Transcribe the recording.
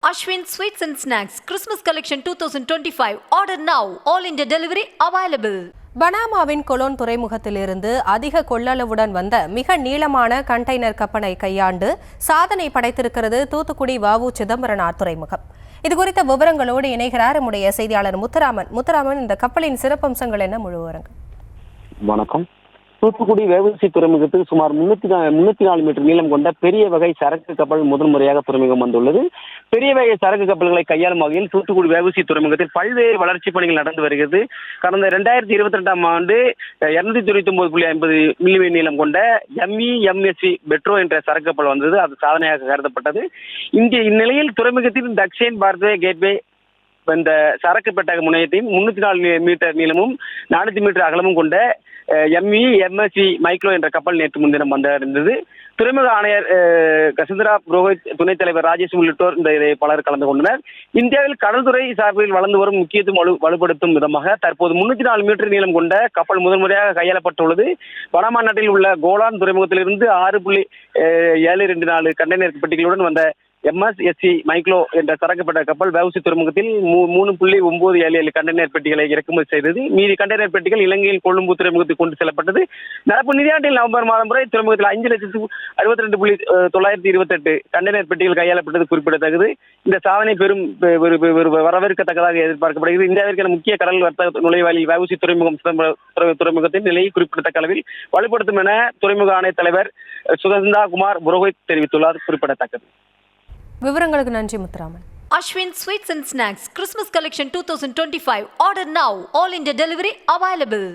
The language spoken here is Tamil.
Ashwin Sweets and Snacks Christmas Collection 2025. Order now. All India delivery available. பனாமாவின் கொலோன் துறைமுகத்திலிருந்து அதிக கொள்ளளவுடன் வந்த மிக நீளமான கண்டெய்னர் கப்பலை கையாண்டு சாதனை படைத்திருக்கிறது தூத்துக்குடி வ.உ. சிதம்பரனார் துறைமுகம். இதுகுறித்த விவரங்களோடு இணைகிறார் நம்முடைய செய்தியாளர் முத்துராமன். இந்த கப்பலின் சிறப்பம்சங்கள் என்ன? முழு விவரங்கள். வணக்கம். தூத்துக்குடி வ.உ.சி துறைமுகத்தில் சுமார் 304 மீட்டர் நீளம் கொண்ட பெரிய வகை சரக்கு கப்பல் முதல் முறையாக துறைமுகம் வந்துள்ளது. பெரிய வகை சரக்கு கப்பல்களை கையாளும் வகையில் தூத்துக்குடி வ.உ.சி துறைமுகத்தில் பல்வேறு வளர்ச்சி பணிகள் நடந்து வருகிறது. கடந்த 2022ஆம் ஆண்டு 299.50 மில்லிமீட்டர் நீளம் கொண்ட MEMSV பெட்ரோ என்ற சரக்கு கப்பல் வந்தது. அது சாதனையாக கருதப்பட்டது. இந்நிலையில் துறைமுகத்தில் தக்ஷின் பாரத்வே கேட்வே இந்த சரக்கு பெட்டக முனையத்தையும் 304 மீட்டர் நீளமும் 400 மீட்டர் அகலமும் கொண்ட MEMSV மைக்ரோ என்ற கப்பல் நேற்று முன்தினம் வந்தடைந்தது. துறைமுக ஆணையர் கசுந்தரா புரோஹித், துணைத் தலைவர் ராஜேஷ் உள்ளிட்டோர் இந்த பலர் கலந்து கொண்டனர். இந்தியாவில் கடல்துறை சார்பில் வளர்ந்து வரும் முக்கியத்துவம் வலுப்படுத்தும் விதமாக தற்போது 304 மீட்டர் நீளம் கொண்ட கப்பல் முதன்முறையாக கையாளப்பட்டுள்ளது. பனாமா நாட்டில் உள்ள கோலான் துறைமுகத்திலிருந்து 6.724 கண்டெய்னர் பெட்டிகளுடன் வந்த MSSV மைக்ரோ என்ற சரக்குப்பட்ட கப்பல் வ.உ.சி துறைமுகத்தில் 3.977 கண்டெய்னர் பெட்டிகளை இறக்குமதி செய்தது. மீதி கண்டெய்னர் பெட்டிகள் இலங்கையில் கொழும்பு துறைமுகத்துக்கு கொண்டு செல்லப்பட்டது. நடப்பு நிதியாண்டில் நவம்பர் மாதம் வரை துறைமுகத்தில் 5,62,928 கண்டெய்னர் பெட்டிகள் கையாளப்பட்டது குறிப்பிடத்தக்கது. இந்த சாதனை பெரும் வரவேற்கத்தக்கதாக எதிர்பார்க்கப்படுகிறது. இந்தியாவிற்கான முக்கிய கடல் வர்த்தக நுழைவாயில் வ.உ.சி துறைமுகத்தின் நிலையை குறிப்பிடத்தக்க அளவில் வலுப்படுத்தும் என துறைமுக ஆணைய தலைவர் சுகந்தா குமார் புரோஹித் தெரிவித்துள்ளார். குறிப்பிடத்தக்கது. விவரங்களுக்கு நன்றி Muthuraman. Ashwin Sweets and Snacks Christmas Collection 2025. Order now. All India delivery available.